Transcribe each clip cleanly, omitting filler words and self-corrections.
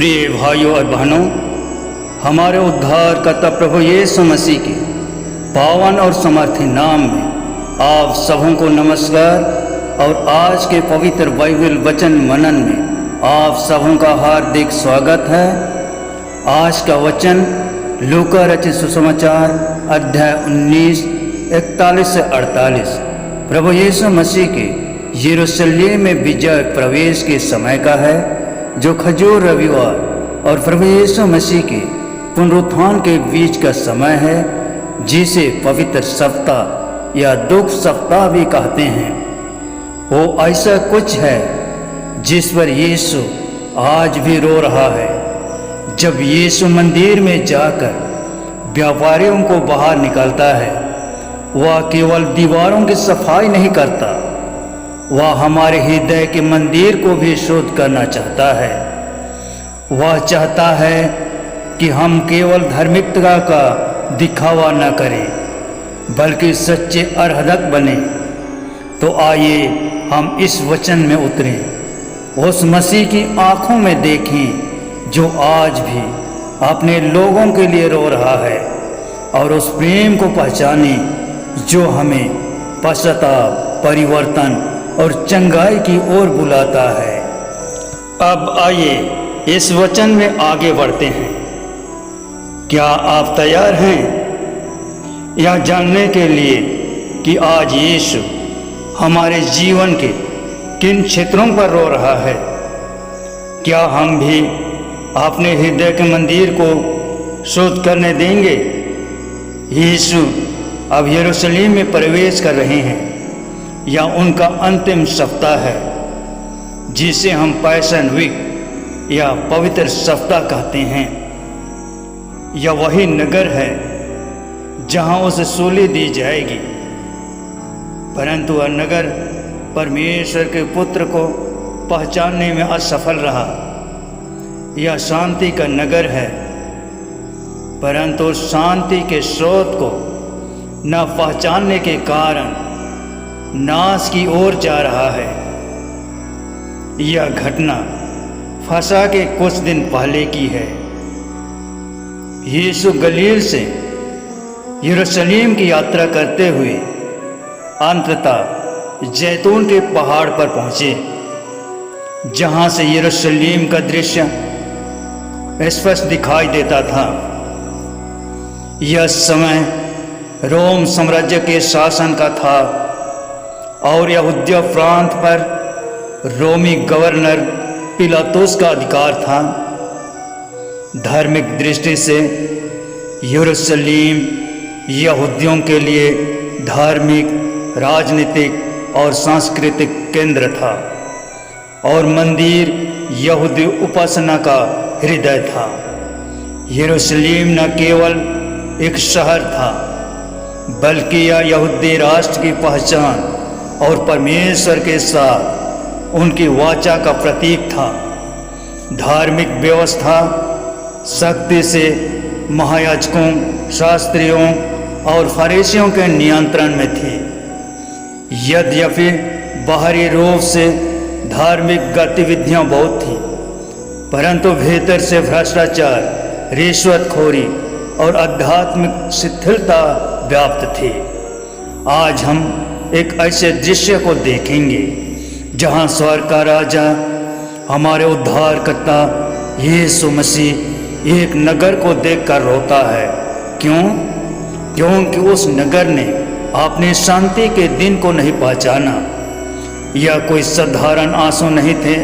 प्रिय भाइयों और बहनों, हमारे उद्धारकर्ता प्रभु यीशु मसीह के पावन और समर्थी नाम में आप सबों को नमस्कार। और आज के पवित्र बाइबल वचन मनन में आप सबों का हार्दिक स्वागत है। आज का वचन लूका रचित सुसमाचार अध्याय 19 41 से 48 प्रभु यीशु मसीह के यरूशलेम में विजय प्रवेश के समय का है, जो खजूर रविवार और प्रभु यीशु मसीह के पुनरुत्थान के बीच का समय है, जिसे पवित्र सप्ताह या दुख सप्ताह भी कहते हैं। वो ऐसा कुछ है जिस पर यीशु आज भी रो रहा है। जब यीशु मंदिर में जाकर व्यापारियों को बाहर निकालता है, वह केवल दीवारों की सफाई नहीं करता, वह हमारे हृदय के मंदिर को भी शुद्ध करना चाहता है। वह चाहता है कि हम केवल धार्मिकता का दिखावा न करें, बल्कि सच्चे अरहदक बने। तो आइए हम इस वचन में उतरें, उस मसीह की आंखों में देखें जो आज भी अपने लोगों के लिए रो रहा है, और उस प्रेम को पहचाने जो हमें पश्चाताप, परिवर्तन और चंगाई की ओर बुलाता है। अब आइए इस वचन में आगे बढ़ते हैं। क्या आप तैयार हैं यह जानने के लिए कि आज यीशु हमारे जीवन के किन क्षेत्रों पर रो रहा है? क्या हम भी अपने हृदय के मंदिर को शुद्ध करने देंगे? यीशु अब यरूशलेम में प्रवेश कर रहे हैं, या उनका अंतिम सप्ताह है, जिसे हम पैशन वीक या पवित्र सप्ताह कहते हैं। यह वही नगर है जहां उसे सूली दी जाएगी, परंतु वह नगर परमेश्वर के पुत्र को पहचानने में असफल रहा। यह शांति का नगर है, परंतु शांति के स्रोत को न पहचानने के कारण नाश की ओर जा रहा है। यह घटना फसह के कुछ दिन पहले की है। यीशु गलील से यरूशलेम की यात्रा करते हुए अंततः जैतून के पहाड़ पर पहुंचे, जहां से यरूशलेम का दृश्य स्पष्ट दिखाई देता था। यह समय रोम साम्राज्य के शासन का था, और यहूदिया प्रांत पर रोमी गवर्नर पिलातुस का अधिकार था। धार्मिक दृष्टि से यरूशलेम यहूदियों के लिए धार्मिक, राजनीतिक और सांस्कृतिक केंद्र था, और मंदिर यहूदी उपासना का हृदय था। यरूशलेम न केवल एक शहर था, बल्कि यह यहूदी राष्ट्र की पहचान और परमेश्वर के साथ उनकी वाचा का प्रतीक था। धार्मिक व्यवस्था सख्ती से महायाजकों, शास्त्रियों और फरीसियों के नियंत्रण में थी। यद्यपि बाहरी रूप से धार्मिक गतिविधियां बहुत थीं, परंतु भीतर से भ्रष्टाचार, रिश्वतखोरी और आध्यात्मिक शिथिलता व्याप्त थी। आज हम एक ऐसे दृश्य को देखेंगे जहां स्वर्ग का राजा, हमारे उद्धारकर्ता यीशु मसीह एक नगर को देखकर रोता है। क्यों? क्योंकि उस नगर ने अपने शांति के दिन को नहीं पहचाना। यह कोई साधारण आंसू नहीं थे,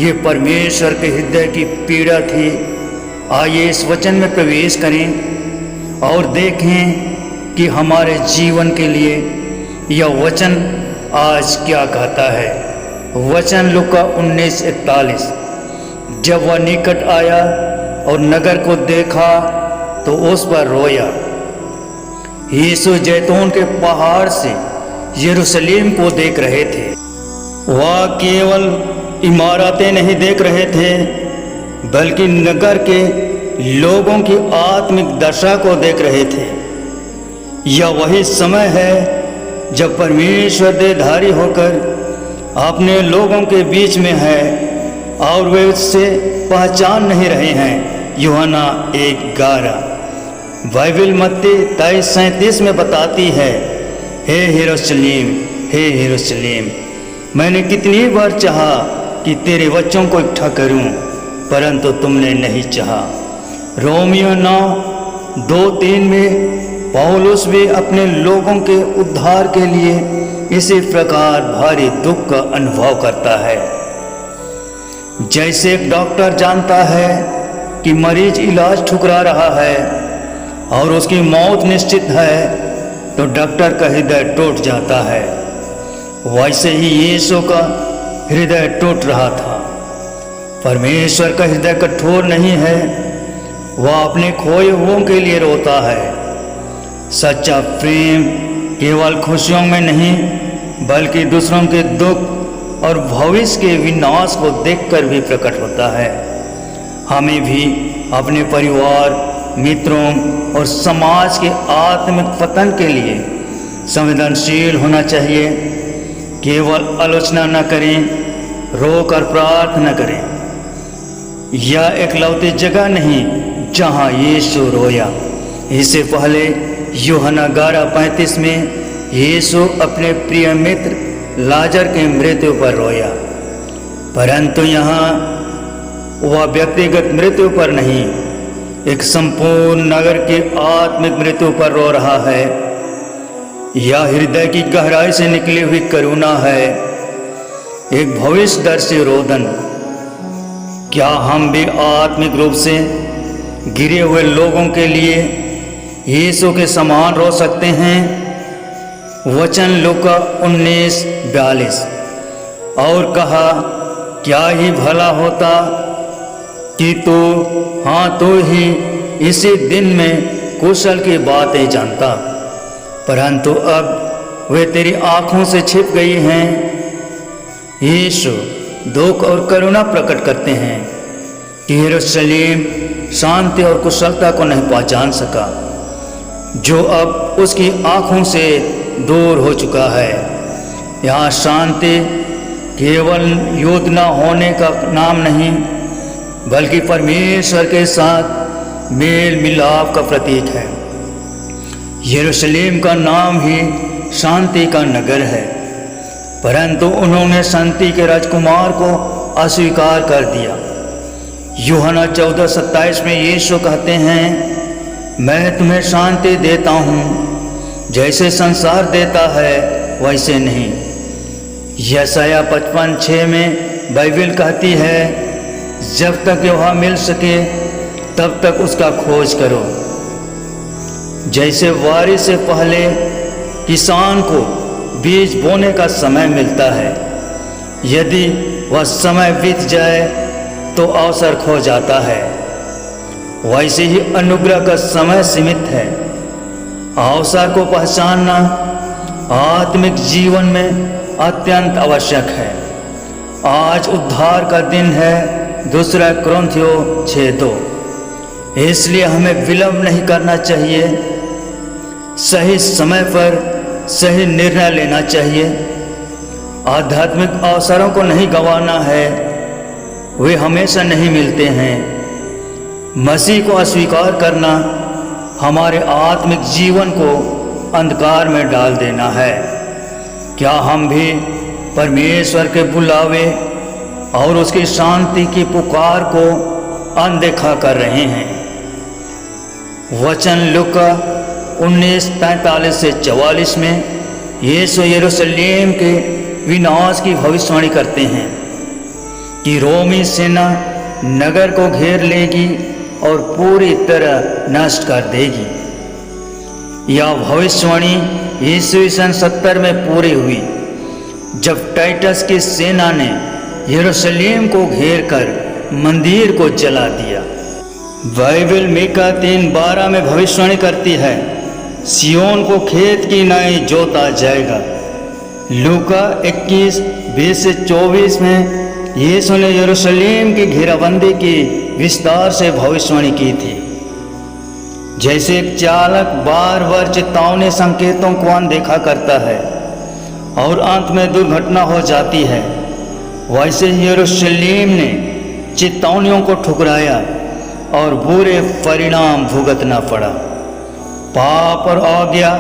ये परमेश्वर के हृदय की पीड़ा थी। आइए इस वचन में प्रवेश करें और देखें कि हमारे जीवन के लिए यह वचन आज क्या कहता है। वचन लूका 19:41। जब वह निकट आया और नगर को देखा तो उस पर रोया। यीशु जैतून के पहाड़ से यरूशलेम को देख रहे थे। वह केवल इमारतें नहीं देख रहे थे, बल्कि नगर के लोगों की आत्मिक दशा को देख रहे थे। यह वही समय है जब परमेश्वर देहधारी होकर अपने लोगों के बीच में है और वे उससे पहचान नहीं रहे हैं। यूहन्ना 1:11। बाइबिल मत्ती 23:37 में बताती है, हे यरूशलेम, हे यरूशलेम, मैंने कितनी बार चाहा कि तेरे बच्चों को इकट्ठा करूं, परंतु तुमने नहीं चाहा। रोमियो 9:2-3 में पौलुस भी अपने लोगों के उद्धार के लिए इसी प्रकार भारी दुख का अनुभव करता है। जैसे एक डॉक्टर जानता है कि मरीज इलाज ठुकरा रहा है और उसकी मौत निश्चित है, तो डॉक्टर का हृदय टूट जाता है। वैसे ही यीशु का हृदय टूट रहा था। परमेश्वर का हृदय कठोर नहीं है, वह अपने खोए हुओं के लिए रोता है। सच्चा प्रेम केवल खुशियों में नहीं, बल्कि दूसरों के दुख और भविष्य के विनाश को देखकर भी प्रकट होता है। हमें भी अपने परिवार, मित्रों और समाज के आत्मिक पतन के लिए संवेदनशील होना चाहिए। केवल आलोचना न करें, रोकर प्रार्थना करें। यह एकलौती जगह नहीं जहां यीशु रोया। इससे पहले यूहन्ना 11:35 में यीशु अपने प्रिय मित्र लाजर की मृत्यु पर रोया, परंतु यहाँ वह व्यक्तिगत मृत्यु पर नहीं, एक संपूर्ण नगर की आत्मिक मृत्यु पर रो रहा है। यह हृदय की गहराई से निकली हुई करुणा है, एक भविष्यदर्शी रोदन। क्या हम भी आत्मिक रूप से गिरे हुए लोगों के लिए यीशु के समान रो सकते हैं? वचन लूका 19:42। और कहा, क्या ही भला होता कि तू ही इसी दिन में कुशल की बातें जानता, परंतु अब वे तेरी आंखों से छिप गई हैं। यीशु दुख और करुणा प्रकट करते हैं कि यरूशलेम शांति और कुशलता को नहीं पहचान सका, जो अब उसकी आंखों से दूर हो चुका है। यहाँ शांति केवल युद्ध न होने का नाम नहीं, बल्कि परमेश्वर के साथ मेल मिलाप का प्रतीक है। यरूशलेम का नाम ही शांति का नगर है, परंतु उन्होंने शांति के राजकुमार को अस्वीकार कर दिया। यूहन्ना 14:27 में यीशु कहते हैं, मैं तुम्हें शांति देता हूँ, जैसे संसार देता है वैसे नहीं। यशायाह 55:6 में बाइबिल कहती है, जब तक वह मिल सके तब तक उसका खोज करो। जैसे बारिश से पहले किसान को बीज बोने का समय मिलता है, यदि वह समय बीत जाए तो अवसर खो जाता है, वैसे ही अनुग्रह का समय सीमित है। अवसर को पहचानना आत्मिक जीवन में अत्यंत आवश्यक है। आज उद्धार का दिन है, 2 कुरिन्थियों 6:2। इसलिए हमें विलंब नहीं करना चाहिए, सही समय पर सही निर्णय लेना चाहिए। आध्यात्मिक अवसरों को नहीं गंवाना है, वे हमेशा नहीं मिलते हैं। मसीह को अस्वीकार करना हमारे आत्मिक जीवन को अंधकार में डाल देना है। क्या हम भी परमेश्वर के बुलावे और उसकी शांति की पुकार को अनदेखा कर रहे हैं? वचन लूका 19:43-44 में यीशु यरूशलेम के विनाश की भविष्यवाणी करते हैं कि रोमी सेना नगर को घेर लेगी और पूरी तरह नष्ट कर देगी। यह भविष्यवाणी ईस्वी सन 70 में पूरी हुई, जब टाइटस की सेना ने यरूशलेम को घेर कर मंदिर को जला दिया। बाइबिल मीका 3:12 में भविष्यवाणी करती है, सियोन को खेत की नाई जोता जाएगा। लूका 21:20-24 में यीशु ने यरूशलेम की घेराबंदी की विस्तार से भविष्यवाणी की थी। जैसे एक चालक बार बार चेतावनी संकेतों को अनदेखा करता है और अंत में दुर्घटना हो जाती है, वैसे यरूशलेम ने चेतावनियों को ठुकराया और बुरे परिणाम भुगतना पड़ा। पाप और आज्ञा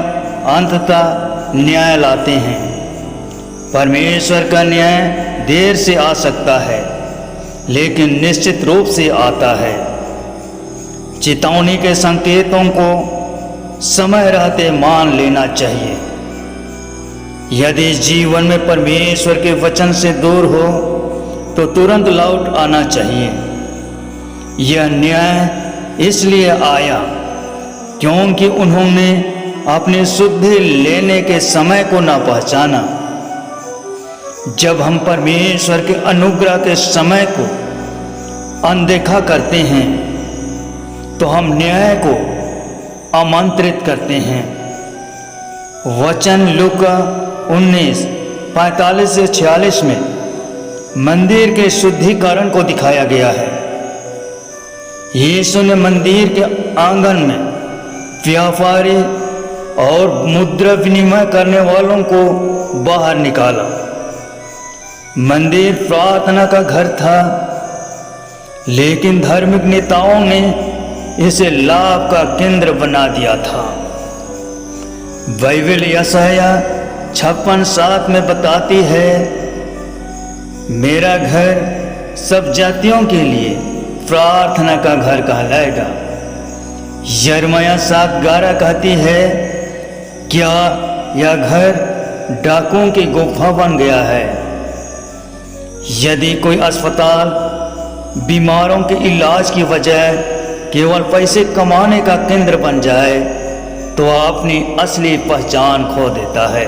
अंततः न्याय लाते हैं। परमेश्वर का न्याय देर से आ सकता है, लेकिन निश्चित रूप से आता है। चेतावनी के संकेतों को समय रहते मान लेना चाहिए। यदि जीवन में परमेश्वर के वचन से दूर हो तो तुरंत लौट आना चाहिए। यह न्याय इसलिए आया क्योंकि उन्होंने अपनी शुद्धि लेने के समय को न पहचाना। जब हम परमेश्वर के अनुग्रह के समय को अनदेखा करते हैं तो हम न्याय को आमंत्रित करते हैं। वचन लूका 19:45 से 46 में मंदिर के शुद्धिकरण को दिखाया गया है। यीशु ने मंदिर के आंगन में व्यापारी और मुद्रा विनिमय करने वालों को बाहर निकाला। मंदिर प्रार्थना का घर था, लेकिन धार्मिक नेताओं ने इसे लाभ का केंद्र बना दिया था। बाइबल यशायाह 56:7 में बताती है, मेरा घर सब जातियों के लिए प्रार्थना का घर कहलाएगा। यिर्मयाह 7:11 कहती है, क्या यह घर डाकुओं की गुफा बन गया है? यदि कोई अस्पताल बीमारों के इलाज की बजाय केवल पैसे कमाने का केंद्र बन जाए तो अपनी असली पहचान खो देता है।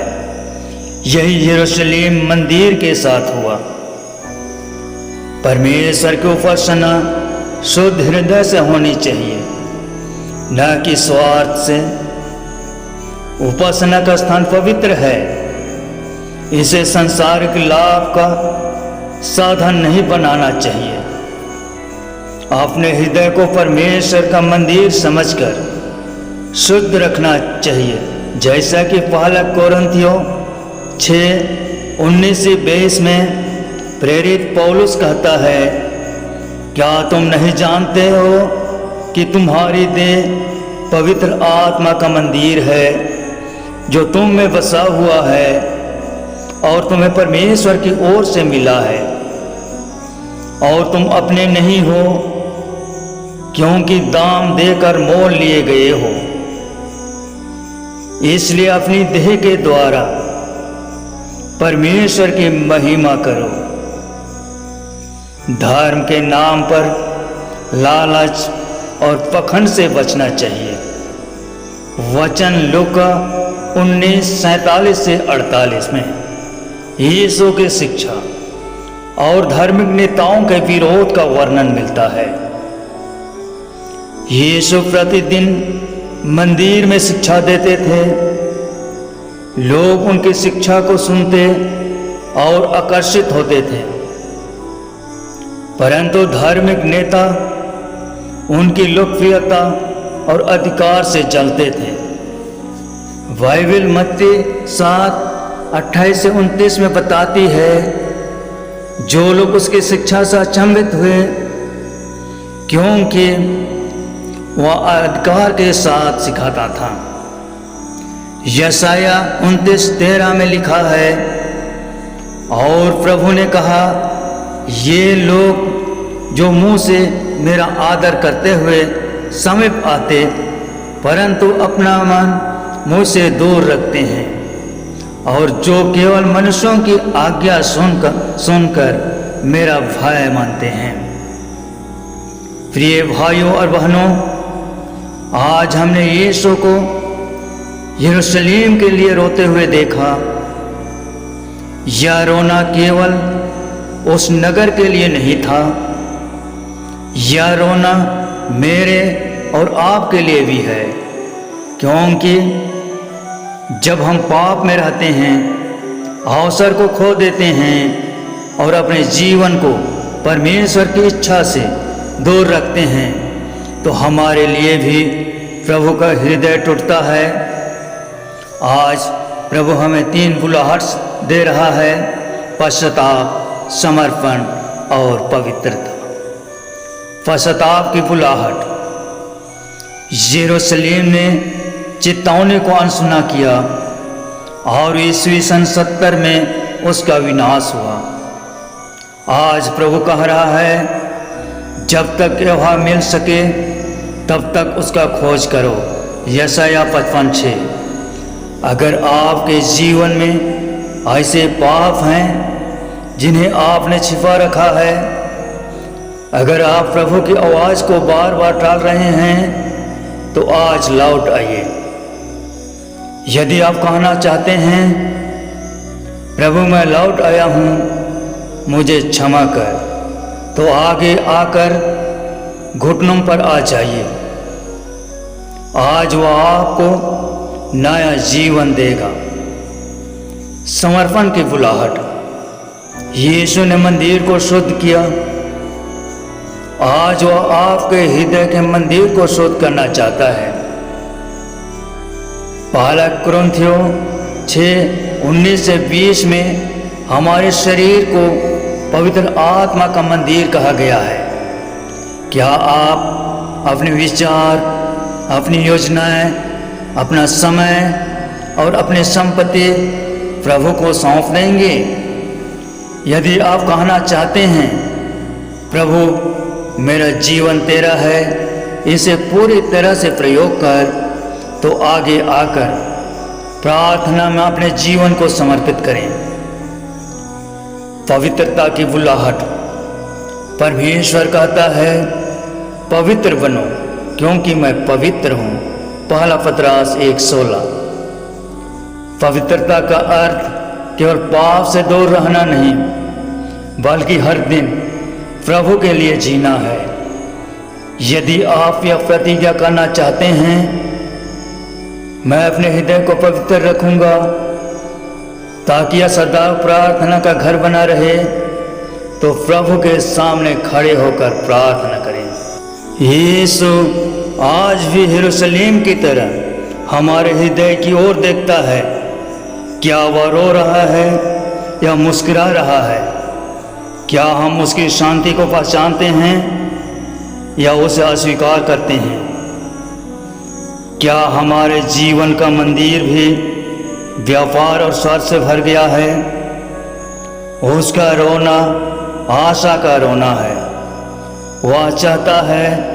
यही यरूशलेम मंदिर के साथ हुआ। परमेश्वर की उपासना शुद्ध हृदय से होनी चाहिए, न कि स्वार्थ से। उपासना का स्थान पवित्र है। इसे सांसारिक लाभ का साधन नहीं बनाना चाहिए। अपने हृदय को परमेश्वर का मंदिर समझकर शुद्ध रखना चाहिए, जैसा कि पहला कोरिन्थियों 6:19-22 में प्रेरित पौलुस कहता है, क्या तुम नहीं जानते हो कि तुम्हारी देह पवित्र आत्मा का मंदिर है जो तुम में बसा हुआ है और तुम्हें परमेश्वर की ओर से मिला है, और तुम अपने नहीं हो क्योंकि दाम देकर मोल लिए गए हो। इसलिए अपनी देह के द्वारा परमेश्वर की महिमा करो। धर्म के नाम पर लालच और पखंड से बचना चाहिए। वचन लूका 19:47 से 48 में यीशु की शिक्षा और धार्मिक नेताओं के विरोध का वर्णन मिलता है। यीशु प्रतिदिन मंदिर में शिक्षा देते थे। लोग उनकी शिक्षा को सुनते और आकर्षित होते थे, परंतु धार्मिक नेता उनकी लोकप्रियता और अधिकार से जलते थे। बाइबल मत्ती 7:28 से 29 में बताती है, जो लोग उसकी शिक्षा से अचंभित हुए क्योंकि वह अधिकार के साथ सिखाता था। यशायाह 29:13 में लिखा है, और प्रभु ने कहा, ये लोग जो मुंह से मेरा आदर करते हुए समीप आते परंतु अपना मन मुझसे दूर रखते हैं, और जो केवल मनुष्यों की आज्ञा सुनकर मेरा भय मानते हैं। प्रिय भाइयों और बहनों, आज हमने यीशु को यरूशलेम के लिए रोते हुए देखा। यह रोना केवल उस नगर के लिए नहीं था, यह रोना मेरे और आपके लिए भी है, क्योंकि जब हम पाप में रहते हैं, अवसर को खो देते हैं और अपने जीवन को परमेश्वर की इच्छा से दूर रखते हैं, तो हमारे लिए भी प्रभु का हृदय टूटता है। आज प्रभु हमें 3 बुलाहट दे रहा है: पश्चाताप, समर्पण और पवित्रता। पश्चाताप की बुलाहट। यरूशलेम ने चेतावनी को अनसुना किया और ईस्वी सन 70 में उसका विनाश हुआ। आज प्रभु कह रहा है, जब तक यहोवा मिल सके तब तक उसका खोज करो। यशायाह 55:6। अगर आपके जीवन में ऐसे पाप हैं जिन्हें आपने छिपा रखा है, अगर आप प्रभु की आवाज़ को बार बार टाल रहे हैं, तो आज लौट आइए। यदि आप कहना चाहते हैं, प्रभु मैं लौट आया हूँ, मुझे क्षमा कर, तो आगे आकर घुटनों पर आ जाइए। आज वह आपको नया जीवन देगा। समर्पण की बुलाहट। यीशु ने मंदिर को शुद्ध किया। आज वह आपके हृदय के मंदिर को शुद्ध करना चाहता है। पहला कुरिन्थियों 6:19-20 में हमारे शरीर को पवित्र आत्मा का मंदिर कहा गया है। क्या आप अपने विचार, अपनी योजनाएं, अपना समय और अपनी संपत्ति प्रभु को सौंप देंगे? यदि आप कहना चाहते हैं, प्रभु मेरा जीवन तेरा है, इसे पूरी तरह से प्रयोग कर, तो आगे आकर प्रार्थना में अपने जीवन को समर्पित करें। पवित्रता की बुलाहट। परमेश्वर कहता है, पवित्र बनो क्योंकि मैं पवित्र हूँ। पहला पतरस 1:16। पवित्रता का अर्थ केवल पाप से दूर रहना नहीं, बल्कि हर दिन प्रभु के लिए जीना है। यदि आप यह प्रतिज्ञा करना चाहते हैं, मैं अपने हृदय को पवित्र रखूंगा ताकि यह सदा प्रार्थना का घर बना रहे, तो प्रभु के सामने खड़े होकर प्रार्थना करें। यीशु आज भी यरूशलेम की तरह हमारे हृदय की ओर देखता है। क्या वह रो रहा है या मुस्कुरा रहा है? क्या हम उसकी शांति को पहचानते हैं या उसे अस्वीकार करते हैं? क्या हमारे जीवन का मंदिर भी व्यापार और स्वार्थ से भर गया है? उसका रोना आशा का रोना है। वह चाहता है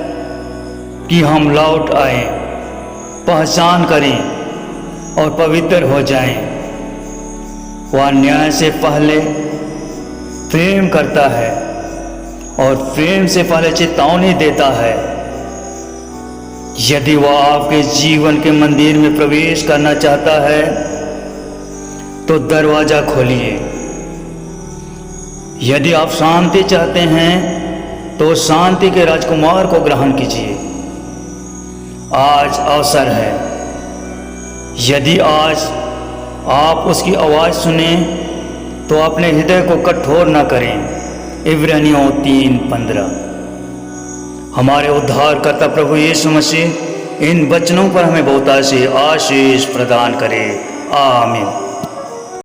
कि हम लौट आएं, पहचान करें और पवित्र हो जाएं। वह न्याय से पहले प्रेम करता है और प्रेम से पहले चेतावनी देता है। यदि वह आपके जीवन के मंदिर में प्रवेश करना चाहता है, तो दरवाजा खोलिए। यदि आप शांति चाहते हैं, तो शांति के राजकुमार को ग्रहण कीजिए। आज अवसर है। यदि आज आप उसकी आवाज़ सुने, तो अपने हृदय को कठोर न करें। इब्रानियों 3:15। हमारे उद्धारकर्ता प्रभु यीशु मसीह इन वचनों पर हमें बहुतायत से आशीष प्रदान करे। आमीन।